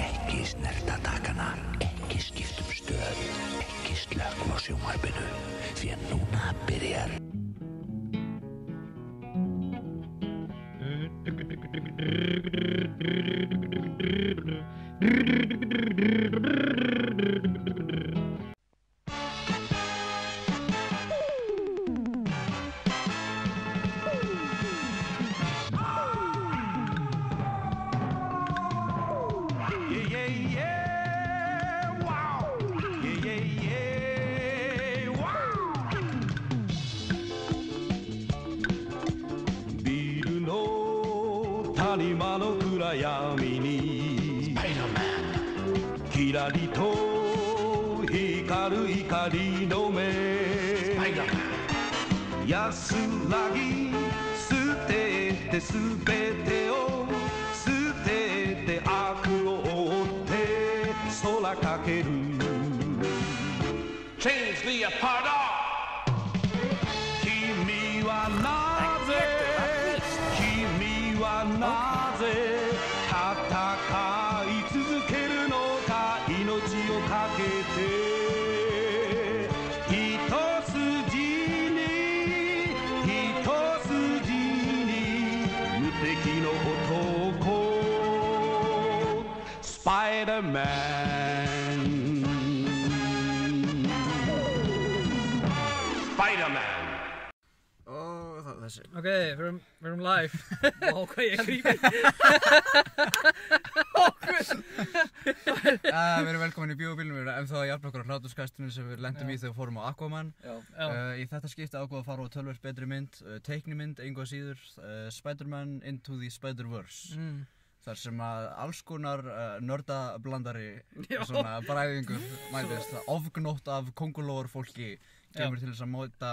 Ekki snerta takkana, ekki skiptum stöð, ekki slökkva á sjónvarpinu, því að núna byrjar.キラリと光る光の目安らぎ捨ててすべてを捨てて悪を追って空かける Change the apart 君はなぜ君はなぜ戦い続けるのか命をかけて一筋に無敵の男スパイダーマンスパイダーマンOk, við erum live. Ó, hvað ég grípi. Við erum velkomin í bíóbílnum, við erum ennþá að jafna okkur á hláturskastinu sem við lendum í þegar við fórum á Aquaman. Í þetta skipti ákvað að fara á töluvert betri mynd, teiknimynd, engu að síður, Spider-Man Into the Spider-Verse. Þar sem að alls konar nördablandari, svona bræðingur mætist, ofgnótt af kóngulóar fólki kemur til þess að móta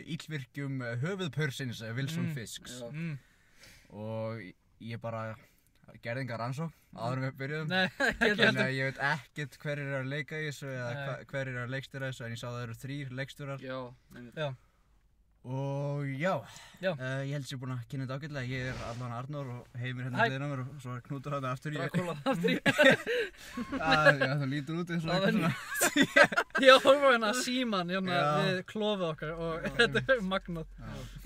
illvirkjum höfuðpörsins Wilson Fisks. Og ég bara gerði enga rannsókn áður en við byrjuðum. Nei, ég veit ekkert hverjir að leika í þessu eða hverjir að leikstýra þessu, en ég sá að það eru 3 leikstjórar. Já. Og já, ég held sér búinn að kynna þetta ágætlega. Ég allavega Arnór og Heimir hérna hliðina á mér og svo Knútur hérna aftur í. Dracula aftur í. Já, það lítur út eins og eitthvað svona. Ég horfa hérna síman við klofið okkar og þetta er magnað.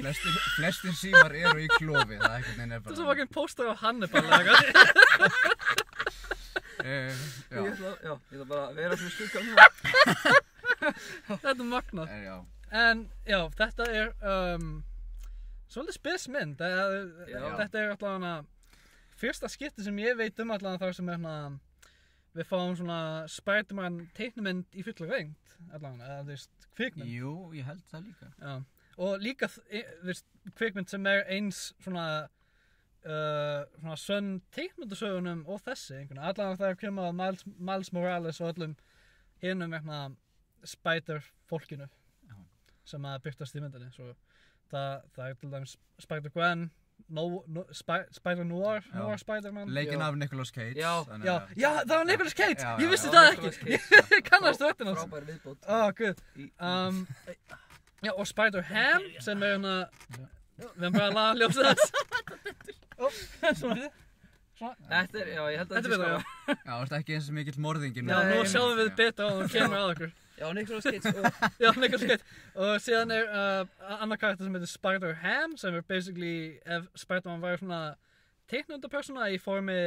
Flestir símar eru í klofi, það er ekkert neina bara. Þetta er svo vakinn póstar á Hannibal eða eitthvað. Ég ætla bara að vera svona skugga núna. Þetta er magnað. Já. En já, þetta er svolítið spes mynd. Þetta er allavega fyrsta skipti sem ég veit allavega þar sem við fáum svona Spider-Man teiknimynd í fullri lengd allavega, eða þú veist, kvikmynd. Jú, ég held það líka. Já, og líka kvikmynd sem er eins svona sönn teikmyndasögunum og þessi allavega þegar kemur að Miles Morales og öllum hinum Spider-fólkinu sem að byrtast í myndinni. Svo það er til dæmis Spider-Gwen, Spider-Noir, Spider-Man. Leikinn af Nicolas Cage. Já, það var Nicolas Cage! Ég vissi það ekki! Ég kannast röddina hans. Frábær viðbót. Good. Já, og Spider-Ham sem er við erum bara að laga ljósið þess. Svona. Þetta er, ég held að þetta er Já, það er ekki eins og mikill morðingin. Já, nú sjáum við betur og hún kemur að okkur. Já, Nicolas Cage. Já, Nicolas Cage. Og síðan er annar karakter sem heitir Spider-Ham sem er basically ef Spider-Man væri svona teiknundapersona í formi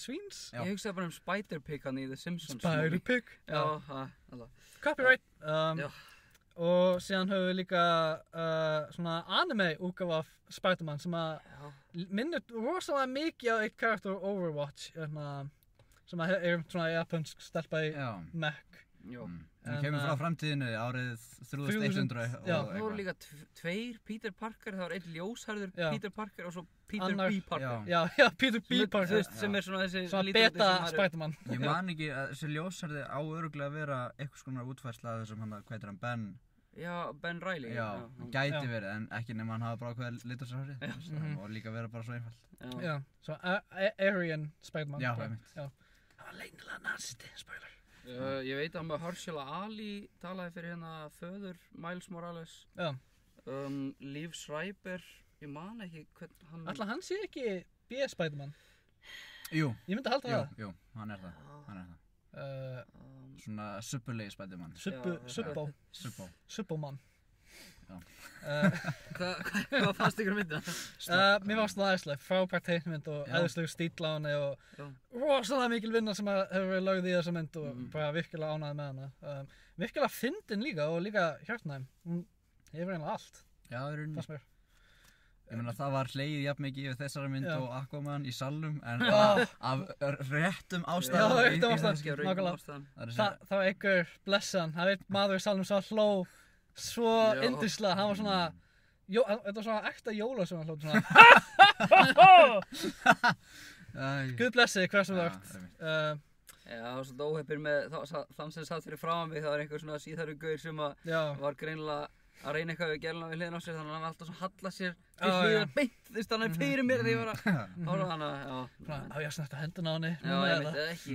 svíns. Ég hugsaði bara Spider-Pig hann í The Simpsons. Spider-Pig. Já, alltaf. Copyright. Já. Og síðan höfum við líka svona anime-útgáfa af Spider-Man sem að minnir rosalega mikið á eitt karakter Overwatch sem að er svona japansk stelpa í mech. Það kemur frá framtíðinu árið 3100 Já, það voru líka 2 Peter Parker, það var einn ljóshærður Peter Parker og svo Peter B. Parker. Já, Peter B. Parker. Þú veist, sem er svona þessi svona beta Spider-Man. Ég man ekki að þessi ljóshærði á örugglega að vera eitthvað svona útfærsla af þessum hvað heitir hann, Ben? Já, Ben Reilly. Já, gæti verið, en ekki nema hann hafa bara ákveðið litarshárið og líka vera bara svo einfalt. Já, svo Aryan Spider-Man. Já, einmitt. Það var leynilega nazisti, spoiler. Ég veit að Mahershala Ali talaði fyrir föður Miles Morales. Já. Liev Schreiber, ég man ekki hvern hann... Ætla hann sé ekki B. Spider-Man? Jú. Ég myndi halda það. Jú, hann er það. Svona suppulegi Spider-Man. Subbo-mann. Já. Hvað fannst ykkur myndina? Mér fannst það æðisleg, frábær teiknimynd og æðislegur stíll á henni og rosalega mikil vinna sem hefur verið lögð í þessa mynd og bara virkilega ánægð með hana. Virkilega fyndin líka og líka hjartnæm. Hún hefur eiginlega allt. Já, fannst mér. Ég meina það var hlegið jafn mikið yfir þessari mynd og Aquaman í salnum en af réttum ástæðum. Já, réttum ástæðum, nákvæmlega. Það var einhver blessan, það veit maður í salnum sem hló svo yndislega, hann var svona, þetta var svona ekta jólasöng hann hlótt svona Guð blessi hver sem það ert. Já, svolítið óheppir með þann sem satt fyrir framan mig, það var einhver svona síðhærður gaur sem var greinilega að reyna eitthvað við gæluna við hliðina á sér, þannig að hann var alltaf svona að halla sér til hliðina beint, þú veist, hann fyrir mér þegar ég var að horfa hana, já. Á ég að snerta hendina á henni? Já, ég veit það ekki.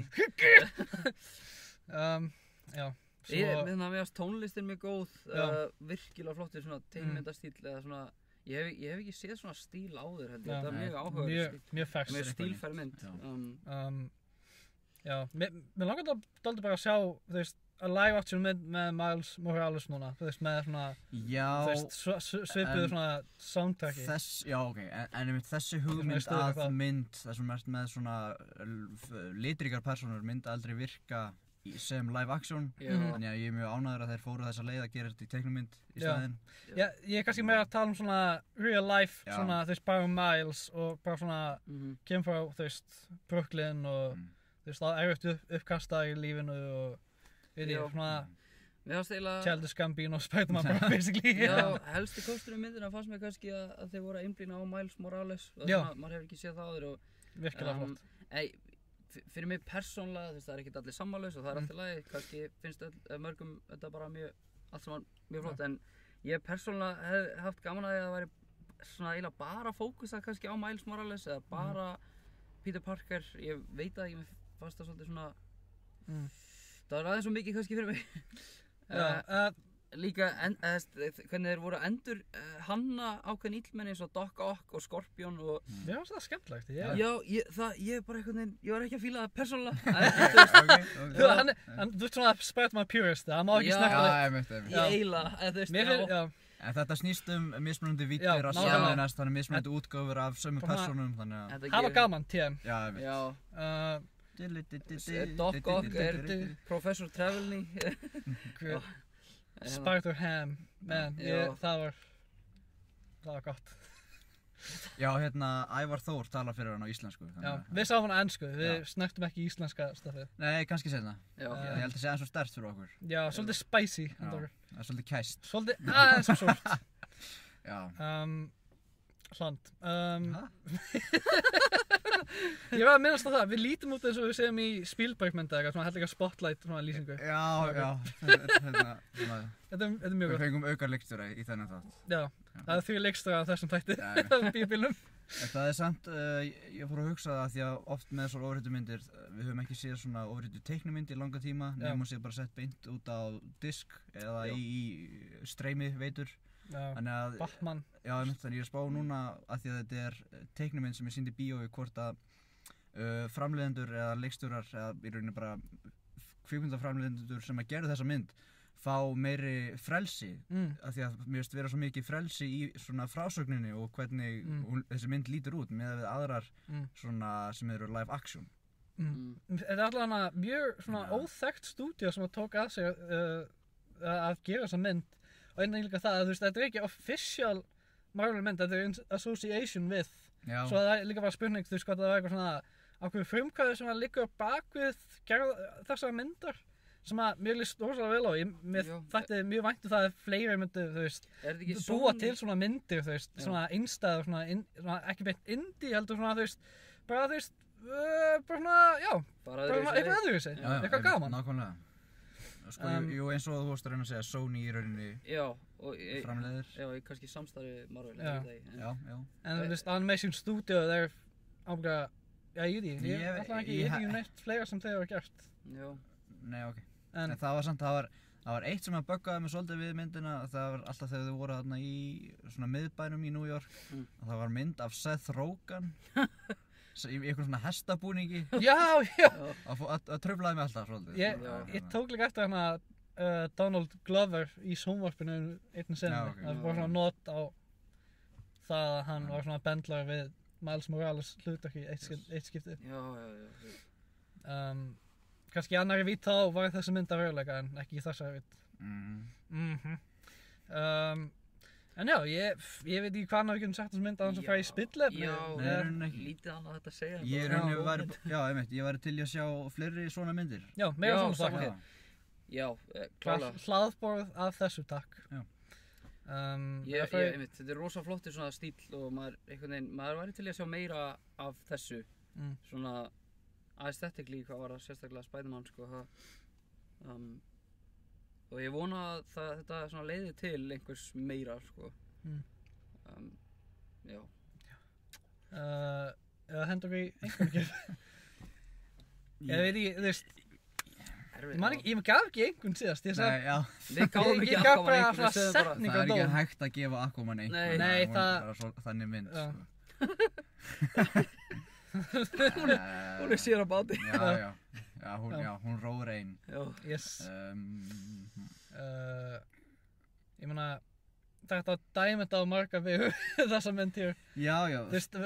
Já. Mér finnst tónlistin mjög góð, virkilega flottir svona teiknimyndastíl eða svona, ég hef ekki séð svona stíl áður held ég, þetta er mjög áhugaverður stíl. Mjög ferskt. Mjög stílfær mynd. Já, mér langar dálítið bara að sjá, þú veist, að live action mynd með Miles Morales núna, þú veist, með svona, þú veist, svipuðu svona soundtracki. Já, ok, en þessi hugmynd að mynd, þessum með svona litríkar persónur myndi aldrei virka sem live action, þannig að ég er mjög ánægður að þeir fóru þessa leið að gera þetta í teiknumynd í staðinn. Já, ég er kannski meira að tala svona real life, svona, þú veist, bara Miles og bara svona, kemur frá, þú veist, Brooklyn og, þú veist, það er erfitt uppkasta í lífinu og veit ég, svona Childish Gambino og Spider-Man bara, basically. Já, helsti kostur í myndina fannst mér kannski að þeir voru að einblína á Miles Morales. Maður hefur ekki séð það áður og... Virkilega flott. Fyrir mig persónlega, þú veist, það er ekkert allir sammálaus og það er allt í lagi. Kannski finnst mörgum þetta bara allt saman mjög flott, en ég persónlega hef haft gaman að það væri svona eiginlega bara fókusað kannski á Miles Morales eða bara Peter Parker. Ég veit að ég fannst það svolítið svona... Það var aðeins svo mikið kannski fyrir mig. Líka, hvernig þeir voru endur hanna ákveðin illmenni eins og Doc Ock og Scorpion og... Mér fannst það skemmtilegt, Já, ég bara einhvern veginn, ég var ekki að fíla það persónulega. Þú ert svona Spider-Man purist, það má ekki snakka það. Ég eiginlega, þú veist, já. En þetta snýst mismunandi víddir að samleinast, þannig mismunandi útgáfur af sömu persónum, þannig að... Það var gaman, TM. Já, ég veit. Doc Ock Professor Travelny. Spider-Ham, man, það var gott. Já, Ævar Þór talar fyrir hann á íslensku. Já, við sáum hann á ensku, við snögtum ekki íslenska stafið. Nei, kannski seinna. Ég held að það sé aðeins svo sterkt fyrir okkur. Já, svolítið spicy. Það er svolítið kæst. Svolítið aðeins svo svort. Já. Hland. Ég var að minnast á það, við lítum út eins og við segjum í Spielberg-mynda eitthvað, svona heldur ekki að spotlight, svona lýsingu. Já. Þetta er mjög gott. Við fengum aukar leikstjóra í þennan þátt. Já, það er 3 leikstjóra á þessum þætti, bíóbílnum. Það er samt, ég fór að hugsa það því að oft með svona ofréttu myndir, við höfum ekki séð svona ofréttu teiknumynd í langa tíma, nefnum að séð bara sett beint út á disk eða í streymi veitur. Batman. Já, þannig ég er að spá núna að því að þetta er teiknumynd sem er sýnd í bíói hvort að framleiðendur eða leikstjórar eða í rauninni bara kvikmyndaframleiðendur sem að gera þessa mynd fá meiri frelsi af því að mér finnst vera svo mikið frelsi í svona frásögninni og hvernig þessi mynd lítur út með aðrar svona sem eru live action. Þetta er allavega mjög svona óþekkt stúdíó sem að tók að sig að gera þessa mynd. Og einnig líka það að þú veist, þetta er ekki official Marvel mynd, þetta er association with. Svo það er líka bara spurning, þú veist, hvað það var eitthvað svona ákveðið frumkvæði sem að liggur bakvið þessar myndar sem að mér líst rosalega vel á. Mér þætti mjög vænt það að fleiri myndu, þú veist, búa til svona myndir, þú veist, svona einstæður, svona ekki beint indie heldur svona, þú veist, bara þú veist, bara svona, já, bara eitthvað öðruvísi, eitthvað gaman. Nákvæmlega. Sko, jú, eins og þú vorst að reyna að segja Sony í rauninni framleiðir. Já, kannski samstarfi Marvel. Já. En þú veist, Animation Studio, þeir ábyggilega, já, ég veit ekki neitt fleira sem þeir hafa gert. Já. Nei, ok. En það var samt, það var eitt sem að buggaði mig svolítið við myndina, það var alltaf þegar þau voru þarna í svona miðbænum í New York, og það var mynd af Seth Rogen. í eitthvað svona hestabúningi. Já. Það truflaði mig alltaf svolítið. Ég tók líka eftir Donald Glover í sjónvarpinu einu sinni. Það var svona not á það að hann var svona bendlar við Miles Morales hlutverki eitt skipti. Já. Kannski í annarri vídd þá var þessi mynd að veruleika en ekki í þessari vídd. En já, ég veit ekki hvað við getum sagt þessum mynd að hans að fara í spillefni. Já, lítið annað þetta að segja. Ég væri til í að sjá fleiri svona myndir. Já, meira svona saker. Já, klálega. Hlaðborð af þessu takk. Já. Þetta rosa flottur svona stíl og maður væri til í að sjá meira af þessu. Svona aesthetically, hvað var það sérstaklega Spider-Man, sko. Og ég vona að þetta svona leiði til einhvers meira, sko. Já. Eða hendur við einhvern ekki? Ég veit ekki, þú veist. Ég gaf ekki einhvern síðast. Við gáum ekki Aquaman einhvern, það er ekki hægt að gefa Aquaman einhvern. Nei, það er þannig mynd, sko. Hún sér á báti. Já, hún rór einn. Yes. Ég meina, þetta dæmi þetta á marga við þessa mynd hér. Já. Þú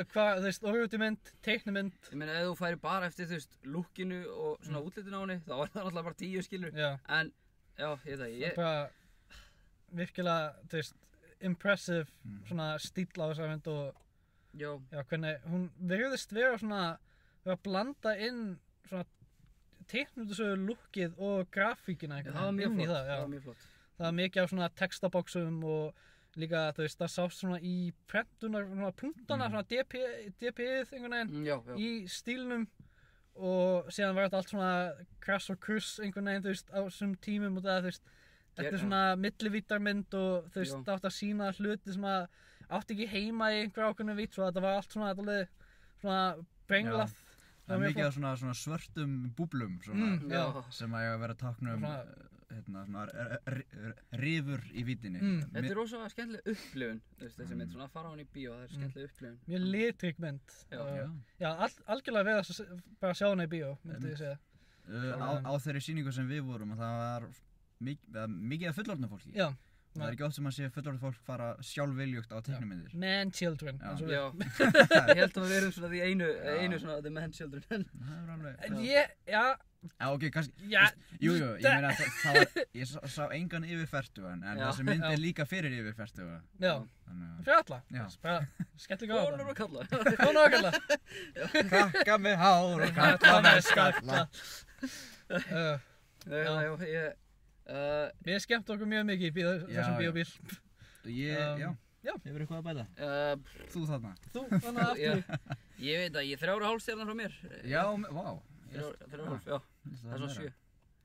veist, orðutimynd, teiknumynd. Ég meina, ef þú færi bara eftir, þú veist, lukkinu og svona útlitinu á henni, þá var það náttúrulega bara 10 skilur. Já. En, já, ég veit það, bara virkilega, þú veist, impressive svona stíll á þessa mynd og já, hvernig hún virðist vera svona, vera að blanda inn svona teiknumyndasögu lukkið og grafíkina það var mjög flott. Það var mikið af svona textabóksum og líka, þú veist, það sást svona í prentunar, svona punktana, svona DP-ið einhvern veginn í stílnum og síðan var þetta allt svona krass og kruss einhvern veginn, þú veist, á þessum tímum og það, þú veist, þetta svona millivítarmynd og þú veist, það átti að sýna hluti sem að átti ekki heima í einhver ákveðnu vítt, svo þetta var allt svona, þetta alveg svona brenglað. Það er mikið af svona svörtum búblum sem að ég að vera að tákna rifur í vítinni. Þetta er rosa skemmtileg upplifun, þessi mynd, svona að fara á hann í bíó, það er skemmtileg upplifun. Mjög litrík mynd. Já, algjörlega við að bara sjá hana í bíó, myndi ég segja. Á þeirri sýningu sem við vorum, það var mikið af fullorðnu fólki. Já. Það er ekki oft sem að sé fullorðið fólk fara sjálfviljugt á teiknumyndir. Man children. Já. Ég held að við erum svona því einu svona the man children. Það er alveg. Já. Já, ok, kannski. Jú, ég meina ég sá engan yfir fertugan, en þessi mynd er líka fyrir yfir fertuga. Já. Fyrir alla. Já. Skellíka á það. Konur og kalla. Konur og kalla. Krakka með hár og kalla með skalla. Við skemmt okkur mjög mikið í þessum bíóbíl. Hefur eitthvað að bæta? Þú þarna. Þú þarna aftur. Ég veit að ég 3,5 stjarnar frá mér. Já, vá. 3,5, já. Það er svona 7.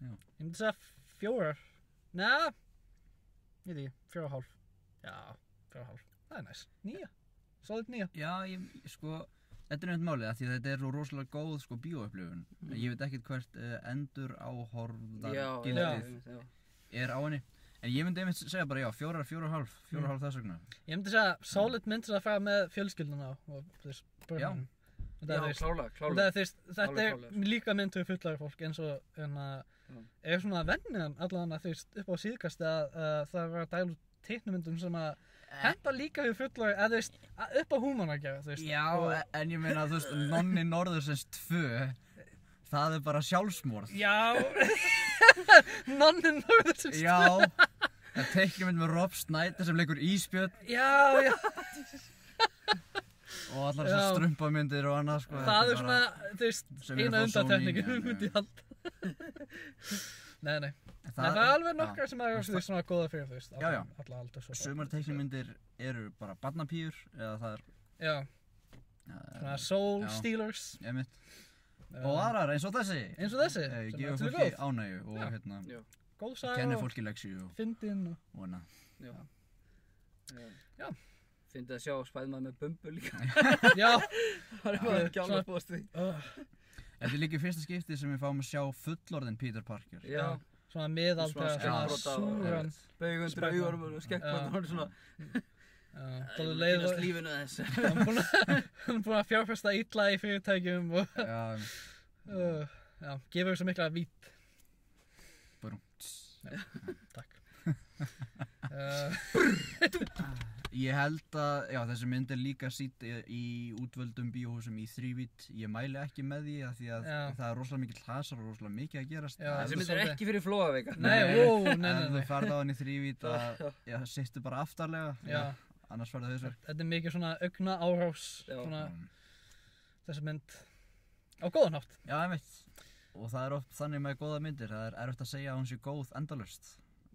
Ég myndi segja 4. Nei, ég veit ekki, 4,5. Já, 4,5. Það er næs. 9. Solid 9. Já, sko, þetta er nefnt málið, því að þetta er svo rosalega góð upplifun. Ég veit ekkert hvert endur áhorfðargildið er á henni. En ég myndi einmitt segja bara 4,5 þess vegna. Ég myndi segja solid mynd sem að fara með fjölskylduna og börnum. Já, klálega. Þetta er líka mynd fyrir fullari fólk eins og er svona venniðan allavega upp á síðkasti að það var að dæla teiknumyndum sem að henta líka fyrir fullari eða upp á húman að gera. Já, en ég meina Nonni Norðursins 2, það er bara sjálfsmorð. Já, Nonni Norðursins 2. Já, það er teiknumynd með Rob Schneider sem leikur ísbjörn. Já. Og allar þessar strumpamyndir og annað, sko. Það er svona, eina undantekningin, myndi ég halda. Nei. Það er alveg nokkrar sem eru svona góða fyrir, Já. alla aldur. Sumar teiknumyndir eru bara barnapíur, eða það er... Já. Svona soul stealers. Einmitt. Og aðrar, eins og þessi. Eins og þessi. Gefa fólki ánægju og góð saga kenni fólki leksju og... Fyndin og... annað. Já. Fyndið að sjá Spider-Man með bumbu líka. Já. Það er bara ekki alveg búist því. Þetta er líka fyrsta skipti sem við fáum að sjá fullorðinn Peter Parker. Já. Svona miðaldra, svona súran. Baugundur augunum og skekkbrota, hann er svona... Það leið og lífinu þess. Hann er búinn að fjárfesta illa í fyrirtækjum og gefur þessu mikla vít. Takk. Ég held að, þessi mynd líka sýnd í útvöldum bíóhúsum í þrívít. Ég mæli ekki með því að það rosalega mikill hasar og rosalega mikið að gerast. Þessi mynd ekki fyrir Flóaveika. Nei. Ef þú ferð á henni í þrívít sittu bara aftarlega. Annars ferðu hausverk. Þetta mikið svona augna áhrás, þessi mynd á góðan hátt. Já, ég veit. Og það oft þannig með góða myndir, það erfitt að segja að hún sé góð endalaust.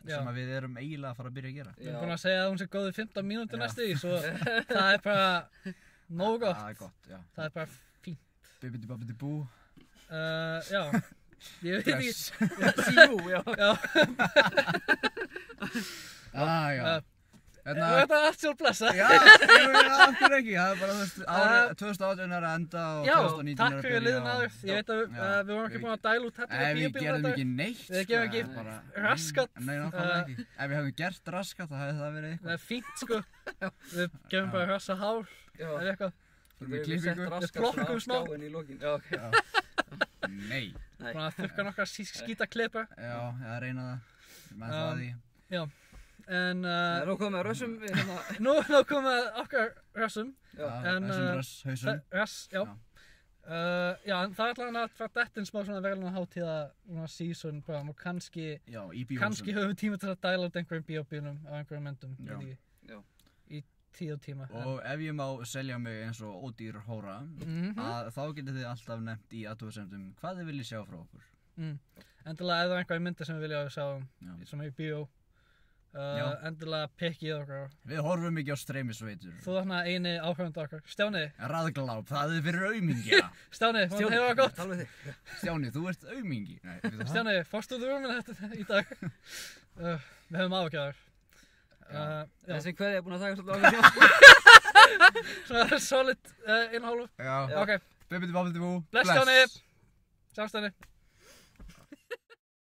Sem að við erum eiginlega að fara að byrja að gera. Við erum búin að segja að hún sé góð í 15 mínútur næstu í, svo það bara nógu gott. Það gott, já. Það bara fínt. Bibbidi babbidi bú. Já. Ég veit ekki. Síú, já. Já. Þetta allt sjálf blessa. Já, aftur ekki. Það bara, árið 2018 að enda og 2019 að byrja. Já, takk fyrir liðin aður. Ég veit að við vorum ekki búin að dæla út þetta við gerðum ekki neitt. Við gerðum ekki raskat. Nei, nákvæmlega ekki. Ef við hefum gert raskat, þá hefði það verið eitthvað. Það fínt, sko. Við gefum bara rasa hár, eða eitthvað. Við flokkum smá. Nei. Búin að þurrka nokkra skítaklipa. Já, ég reyna það. Með það því. Já. En nú komum við að rössum Nú komum við að okkar rössum. Hausum. Rass, já. En það alltaf að fara dætt smá svona verðluna hátíða season program og kannski höfum við tíma til að dæla út einhverjum bíóbílum á einhverjum myndum í 10 tíma. Og ef ég má selja mig eins og ódýr hóra, þá getið þið alltaf nefnt í athugasemdum hvað þið viljið sjá frá okkur. Endilega ef það einhverjum myndir sem við viljum sjá sem er í bíó. Endilega pikkið okkar. Við horfum ekki á streymisveitur. Þú þarna eini áhörðandi okkar. Stjáni. Raðgláp, það fyrir aumingja. Stjáni, þú hefur það gott. Stjáni, þú ert aumingi. Stjáni, fórstu þú með þetta í dag? Við höfum áhugjörður. Þessi kveðja er búin að taka svolítið áhugjörður. Svona solid innhálf. Já. Ok. Bibbidi babbidi bú. Bless Stjáni. Sjá Stjáni.